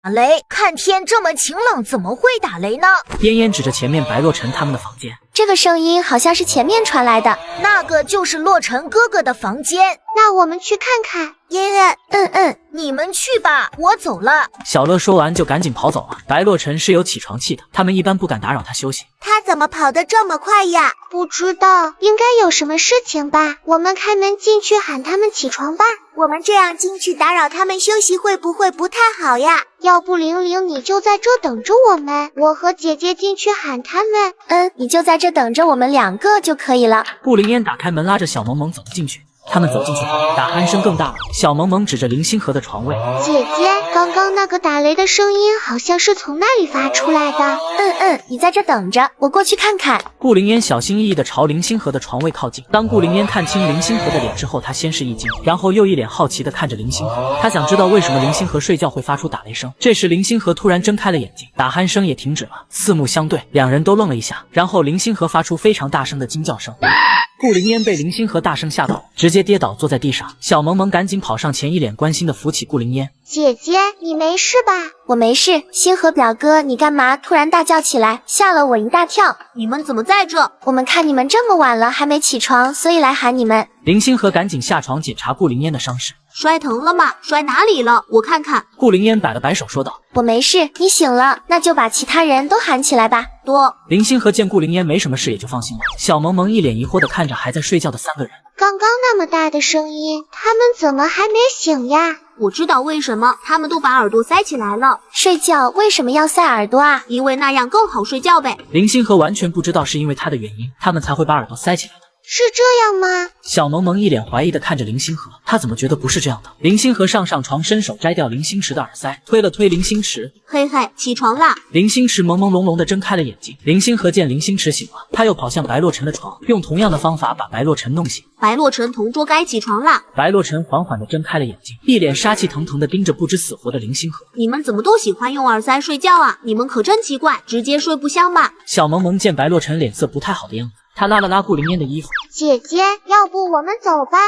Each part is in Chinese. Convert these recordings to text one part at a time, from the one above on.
打雷！看天这么晴朗，怎么会打雷呢？嫣嫣指着前面白洛尘他们的房间，这个声音好像是前面传来的，那个就是洛尘哥哥的房间。那我们去看看。嫣嫣，你们去吧，我走了。小乐说完就赶紧跑走了。白洛尘是有起床气的，他们一般不敢打扰他休息。他怎么跑得这么快呀？不知道，应该有什么事情吧。我们开门进去喊他们起床吧。我们这样进去打扰他们休息会不会不太好呀？要不玲玲你就在这等着我们，我和姐姐进去喊他们。你就在这等着我们2个就可以了。顾灵烟打开门拉着小萌萌走了进去。他们走进去后，打鼾声更大了。小萌萌指着林星河的床位，姐姐，刚刚那个打雷的声音好像是从那里发出来的。你在这等着，我过去看看。顾灵烟小心翼翼地朝林星河的床位靠近。当顾灵烟看清林星河的脸之后，她先是一惊，然后又一脸好奇地看着林星河。她想知道为什么林星河睡觉会发出打雷声。这时林星河突然睁开了眼睛，打鼾声也停止了，四目相对，两人都愣了一下，然后林星河发出非常大声的惊叫声。顾灵烟被林星河大声吓到，直接跌倒坐在地上。小萌萌赶紧跑上前，一脸关心地扶起顾灵烟。姐姐，你没事吧？我没事。星河表哥，你干嘛突然大叫起来，吓了我一大跳。你们怎么在这？我们看你们这么晚了还没起床，所以来喊你们。林星河赶紧下床检查顾灵烟的伤势。摔疼了吗？摔哪里了？我看看。顾灵烟摆了摆手说道：我没事。你醒了，那就把其他人都喊起来吧。林星河见顾灵烟没什么事也就放心了。小萌萌一脸疑惑地看着还在睡觉的3个人。刚刚那么大的声音，他们怎么还没醒呀？我知道为什么，他们都把耳朵塞起来了。睡觉为什么要塞耳朵啊？因为那样更好睡觉呗。林星河完全不知道是因为他的原因，他们才会把耳朵塞起来的。是这样吗？小萌萌一脸怀疑地看着林星河，他怎么觉得不是这样的？林星河上床，伸手摘掉林星驰的耳塞，推了推林星驰，嘿嘿，起床啦！林星驰朦朦胧胧地睁开了眼睛。林星河见林星驰醒了，他又跑向白洛尘的床，用同样的方法把白洛尘弄醒。白洛尘同桌该起床啦！白洛尘缓缓地睁开了眼睛，一脸杀气腾腾地盯着不知死活的林星河。你们怎么都喜欢用耳塞睡觉啊？你们可真奇怪，直接睡不香吧？小萌萌见白洛尘脸色不太好的样子，他拉了拉顾灵烟的衣服。姐姐，要不我们走吧？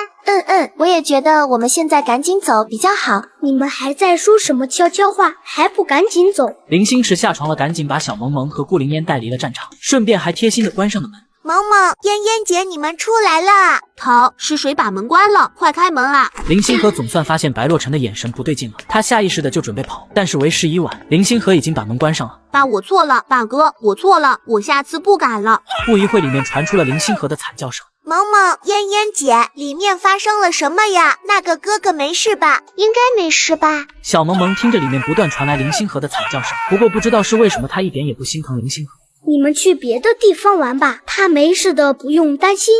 我也觉得我们现在赶紧走比较好。你们还在说什么悄悄话，还不赶紧走？林星驰下床了，赶紧把小萌萌和顾灵烟带离了战场，顺便还贴心地关上了门。萌萌、嫣嫣姐，你们出来了！桃，是谁把门关了？快开门啊！林星河总算发现白洛尘的眼神不对劲了，他下意识的就准备跑，但是为时已晚，林星河已经把门关上了。爸，我错了，爸哥，我错了，我下次不敢了。不一会，里面传出了林星河的惨叫声。萌萌、嫣嫣姐，里面发生了什么呀？那个哥哥没事吧？应该没事吧？小萌萌听着里面不断传来林星河的惨叫声，不过不知道是为什么，他一点也不心疼林星河。你们去别的地方玩吧，他没事的，不用担心。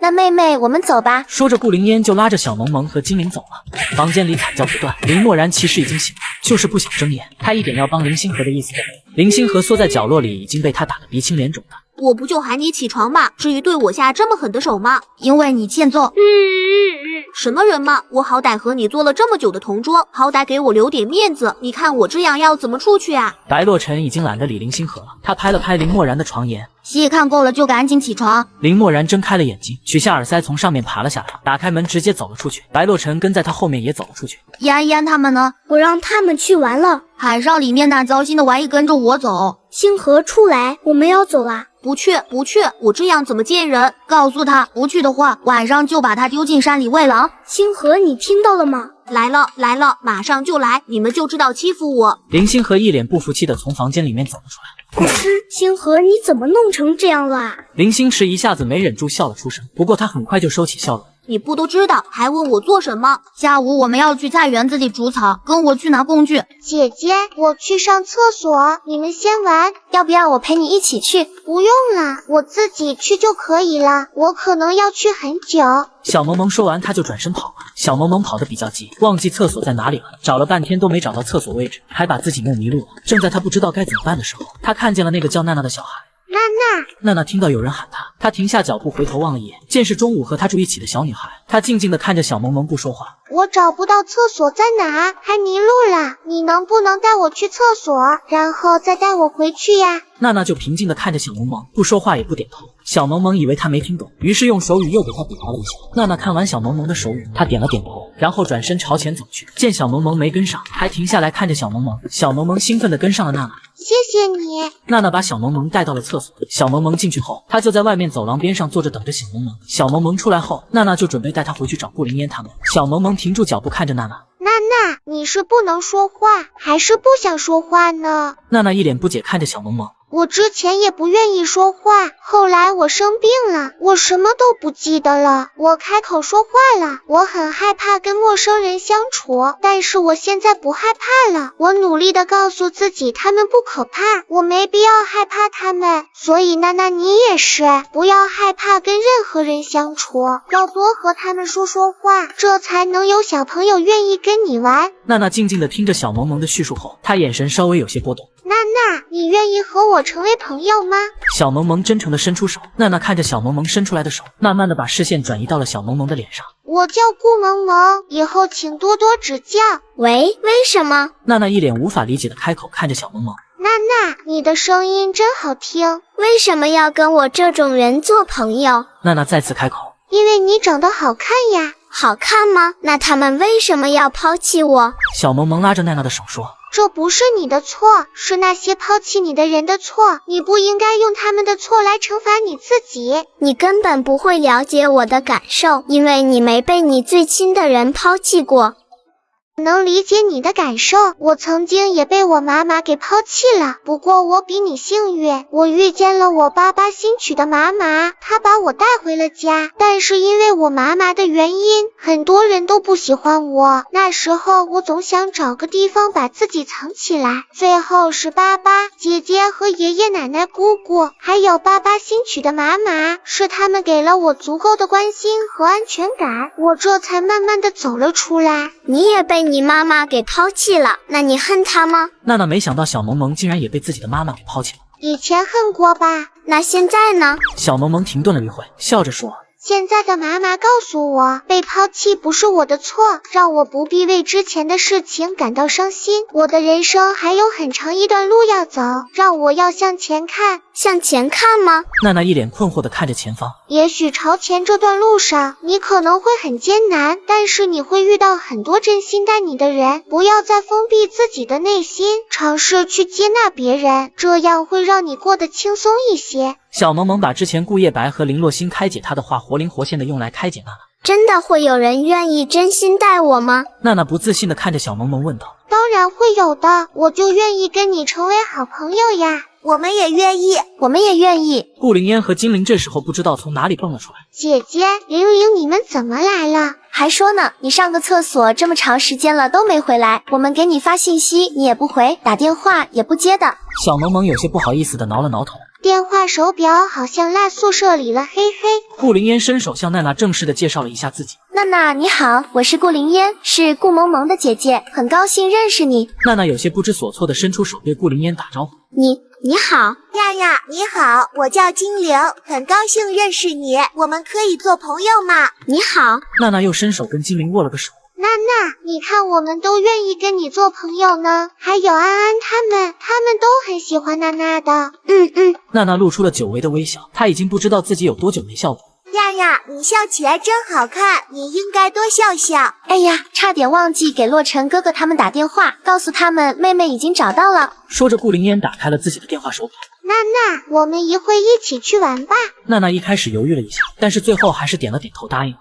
那妹妹，我们走吧。说着，顾灵烟就拉着小萌萌和精灵走了。房间里惨叫不断，林默然其实已经醒了，就是不想睁眼，他一点要帮林星河的意思都没有。林星河缩在角落里，已经被他打得鼻青脸肿的。我不就喊你起床吗？至于对我下这么狠的手吗？因为你欠揍。什么人嘛，我好歹和你做了这么久的同桌，好歹给我留点面子。你看我这样要怎么出去啊？白洛尘已经懒得理林星河了，他拍了拍林默然的床沿。戏看够了就赶紧起床。林默然睁开了眼睛，取下耳塞从上面爬了下来，打开门直接走了出去。白洛尘跟在他后面也走了出去。嫣嫣他们呢？我让他们去玩了。海上里面那糟心的玩意跟着我走。星河出来，我们要走啦。不去，我这样怎么见人？告诉他不去的话，晚上就把他丢进山里喂狼。星河，你听到了吗？来了，马上就来！你们就知道欺负我！林星河一脸不服气的从房间里面走了出来。星河，你怎么弄成这样了啊？林星驰一下子没忍住笑了出声，不过他很快就收起笑容。你不都知道，还问我做什么？下午我们要去菜园子里除草，跟我去拿工具。姐姐，我去上厕所，你们先玩。要不要我陪你一起去？不用了，我自己去就可以了，我可能要去很久。小萌萌说完，他就转身跑了。小萌萌跑得比较急，忘记厕所在哪里了，找了半天都没找到厕所位置，还把自己弄迷路了。正在他不知道该怎么办的时候，他看见了那个叫娜娜的小孩。娜娜，娜娜听到有人喊她，她停下脚步回头望了一眼，见是中午和她住一起的小女孩。她静静地看着小萌萌不说话。我找不到厕所在哪，还迷路了，你能不能带我去厕所，然后再带我回去呀？娜娜就平静地看着小萌萌，不说话也不点头。小萌萌以为她没听懂，于是用手语又给她比划了一下。娜娜看完小萌萌的手语，她点了点头，然后转身朝前走去。见小萌萌没跟上，还停下来看着小萌萌。小萌萌兴奋地跟上了娜娜。谢谢你。娜娜把小萌萌带到了厕所。小萌萌进去后，她就在外面走廊边上坐着等着小萌萌。小萌萌出来后，娜娜就准备带她回去找顾灵烟他们。小萌萌停住脚步看着娜娜。娜娜，你是不能说话，还是不想说话呢？娜娜一脸不解看着小萌萌。我之前也不愿意说话，后来我生病了，我什么都不记得了。我开口说话了，我很害怕跟陌生人相处，但是我现在不害怕了。我努力地告诉自己他们不可怕，我没必要害怕他们。所以娜娜你也是，不要害怕跟任何人相处，要多和他们说说话，这才能有小朋友愿意跟你玩。娜娜静静地听着小萌萌的叙述后，她眼神稍微有些波动。娜娜，你愿意和我成为朋友吗？小萌萌真诚地伸出手。娜娜看着小萌萌伸出来的手，慢慢地把视线转移到了小萌萌的脸上。我叫顾萌萌，以后请多多指教。喂，为什么？娜娜一脸无法理解的开口，看着小萌萌。娜娜，你的声音真好听。为什么要跟我这种人做朋友？娜娜再次开口。因为你长得好看呀。好看吗？那他们为什么要抛弃我？小萌萌拉着娜娜的手说。这不是你的错，是那些抛弃你的人的错，你不应该用他们的错来惩罚你自己。你根本不会了解我的感受，因为你没被你最亲的人抛弃过。能理解你的感受，我曾经也被我妈妈给抛弃了，不过我比你幸运，我遇见了我爸爸新娶的妈妈，她把我带回了家，但是因为我妈妈的原因，很多人都不喜欢我，那时候我总想找个地方把自己藏起来，最后是爸爸、姐姐和爷爷奶奶、姑姑，还有爸爸新娶的妈妈，是他们给了我足够的关心和安全感，我这才慢慢的走了出来。你也被你妈妈给抛弃了，那你恨她吗？娜娜没想到小萌萌竟然也被自己的妈妈给抛弃了。以前恨过吧？那现在呢？小萌萌停顿了一会，笑着说。现在的妈妈告诉我，被抛弃不是我的错，让我不必为之前的事情感到伤心。我的人生还有很长一段路要走，让我要向前看。向前看吗？娜娜一脸困惑地看着前方。也许朝前这段路上，你可能会很艰难，但是你会遇到很多真心待你的人。不要再封闭自己的内心，尝试去接纳别人，这样会让你过得轻松一些。小萌萌把之前顾叶白和林洛星开解她的话活灵活现的用来开解娜娜。真的会有人愿意真心待我吗？娜娜不自信地看着小萌萌问道。当然会有的，我就愿意跟你成为好朋友呀。我们也愿意，我们也愿意。顾灵烟和精灵这时候不知道从哪里蹦了出来。姐姐，玲玲，你们怎么来了？还说呢，你上个厕所这么长时间了都没回来，我们给你发信息你也不回，打电话也不接的。小萌萌有些不好意思地挠了挠头。电话手表好像落宿舍里了，嘿嘿。顾灵烟伸手向娜娜正式地介绍了一下自己。娜娜你好，我是顾灵烟，是顾萌萌的姐姐，很高兴认识你。娜娜有些不知所措地伸出手对顾灵烟打招呼。你好，亚亚，你好，我叫精灵，很高兴认识你，我们可以做朋友吗？你好。娜娜又伸手跟精灵握了个手。娜娜，你看我们都愿意跟你做朋友呢，还有安安他们都很喜欢娜娜的。娜娜露出了久违的微笑，她已经不知道自己有多久没笑过。亚亚，你笑起来真好看，你应该多笑笑。哎呀，差点忘记给洛尘哥哥他们打电话，告诉他们妹妹已经找到了。说着，顾灵烟打开了自己的电话手表。娜娜，我们一会一起去玩吧。娜娜一开始犹豫了一下，但是最后还是点了点头答应了。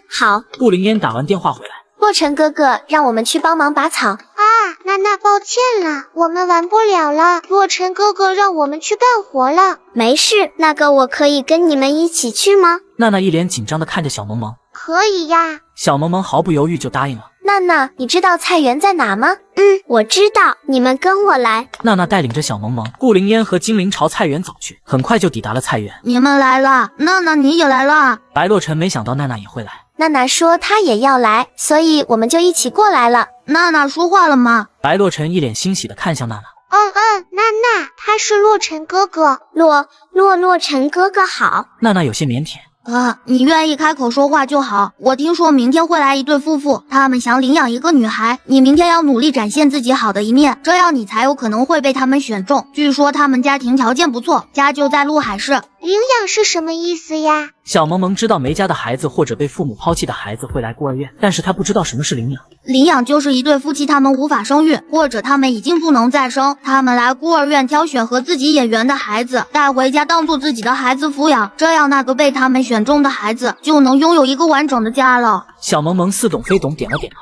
好。顾灵烟打完电话回来。洛尘哥哥让我们去帮忙拔草。娜娜，抱歉了，我们玩不了了。洛尘哥哥让我们去干活了。没事，那个我可以跟你们一起去吗？娜娜一脸紧张地看着小萌萌。可以呀。小萌萌毫不犹豫就答应了。娜娜，你知道菜园在哪吗？我知道，你们跟我来。娜娜带领着小萌萌、顾灵烟和精灵朝菜园走去，很快就抵达了菜园。你们来了，娜娜你也来了。白洛尘没想到娜娜也会来。娜娜说她也要来，所以我们就一起过来了。娜娜说话了吗？白洛尘一脸欣喜地看向娜娜。娜娜，他是洛尘哥哥。洛尘哥哥好。娜娜有些腼腆。你愿意开口说话就好。我听说明天会来一对夫妇，他们想领养一个女孩。你明天要努力展现自己好的一面，这样你才有可能会被他们选中。据说他们家庭条件不错，家就在陆海市。领养是什么意思呀？小萌萌知道没家的孩子或者被父母抛弃的孩子会来孤儿院，但是她不知道什么是领养。领养就是一对夫妻，他们无法生育，或者他们已经不能再生，他们来孤儿院挑选和自己眼缘的孩子，带回家当做自己的孩子抚养，这样那个被他们选中的孩子就能拥有一个完整的家了。小萌萌似懂非懂，点了点头。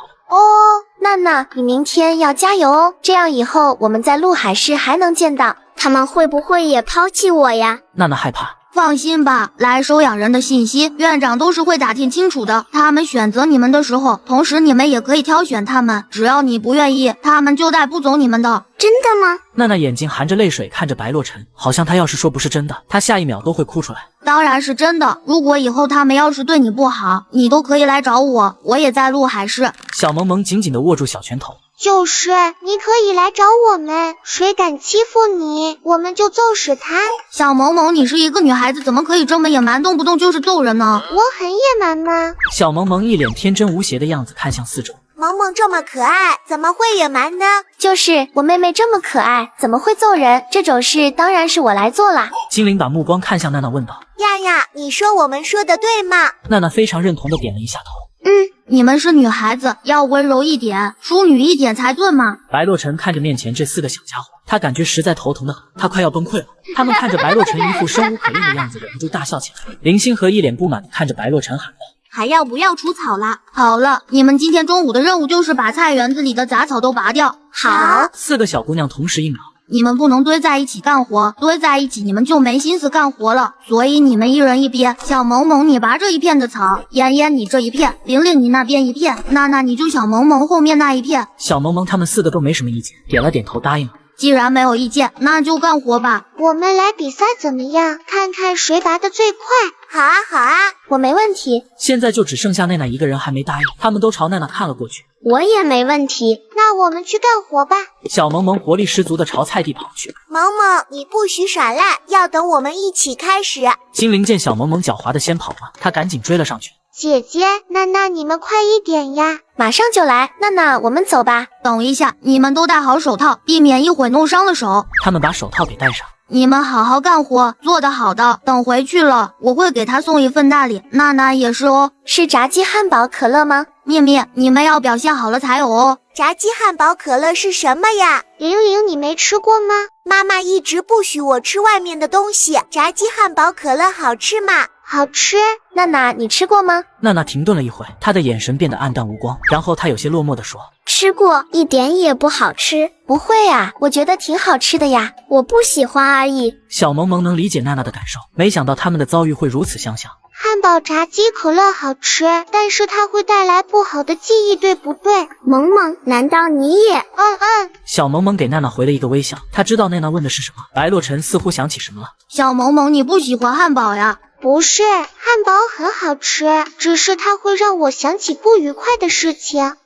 娜娜，你明天要加油哦，这样以后我们在陆海市还能见到。他们会不会也抛弃我呀？娜娜害怕。放心吧，来收养人的信息，院长都是会打听清楚的。他们选择你们的时候，同时你们也可以挑选他们，只要你不愿意，他们就带不走你们的。真的吗？娜娜眼睛含着泪水看着白洛尘，好像她要是说不是真的，她下一秒都会哭出来。当然是真的，如果以后他们要是对你不好，你都可以来找我，我也在陆海市。小萌萌紧紧地握住小拳头。就是你可以来找我们，谁敢欺负你，我们就揍死他。小萌萌，你是一个女孩子，怎么可以这么野蛮，动不动就是揍人呢？我很野蛮吗？小萌萌一脸天真无邪的样子看向四周。萌萌这么可爱，怎么会野蛮呢？就是我妹妹这么可爱，怎么会揍人？这种事当然是我来做啦。精灵把目光看向娜娜问道。亚亚，你说我们说的对吗？娜娜非常认同的点了一下头。你们是女孩子，要温柔一点，淑女一点才对嘛。白洛尘看着面前这4个小家伙，他感觉实在头疼的很，他快要崩溃了。他们看着白洛尘一副生无可恋的样子，忍不住大笑起来。林星河一脸不满看着白洛尘喊道：“还要不要除草啦？”好了，你们今天中午的任务就是把菜园子里的杂草都拔掉。好。 4个小姑娘同时应道。你们不能堆在一起干活，堆在一起你们就没心思干活了。所以你们一人一边。小萌萌，你拔这一片的草；妍妍，你这一片；玲玲，你那边一片；娜娜，你就小萌萌后面那一片。小萌萌他们4个都没什么意见，点了点头答应了。既然没有意见，那就干活吧。我们来比赛怎么样？看看谁拔得最快。好啊，好啊，我没问题。现在就只剩下奈奈一个人还没答应，他们都朝奈奈看了过去。我也没问题。那我们去干活吧。小萌萌活力十足的朝菜地跑去。萌萌，你不许耍赖，要等我们一起开始。精灵见小萌萌狡猾的先跑了，她赶紧追了上去。姐姐，娜娜，你们快一点呀！马上就来。娜娜，我们走吧。等一下，你们都戴好手套，避免一会弄伤了手。他们把手套给戴上。你们好好干活，做得好的，等回去了我会给他送一份大礼。娜娜也是哦。是炸鸡汉堡可乐吗？面面，你们要表现好了才有哦。炸鸡汉堡可乐是什么呀？玲玲，你没吃过吗？妈妈一直不许我吃外面的东西，炸鸡汉堡可乐好吃吗？好吃。娜娜，你吃过吗？娜娜停顿了一会，她的眼神变得暗淡无光，然后她有些落寞地说：“吃过，一点也不好吃。”不会啊，我觉得挺好吃的呀，我不喜欢而已。小萌萌能理解娜娜的感受，没想到他们的遭遇会如此相像。汉堡、炸鸡、可乐好吃，但是它会带来不好的记忆，对不对？萌萌，难道你也……小萌萌给娜娜回了一个微笑，她知道娜娜问的是什么。白洛尘似乎想起什么了。小萌萌，你不喜欢汉堡呀？不是，汉堡很好吃，只是它会让我想起不愉快的事情。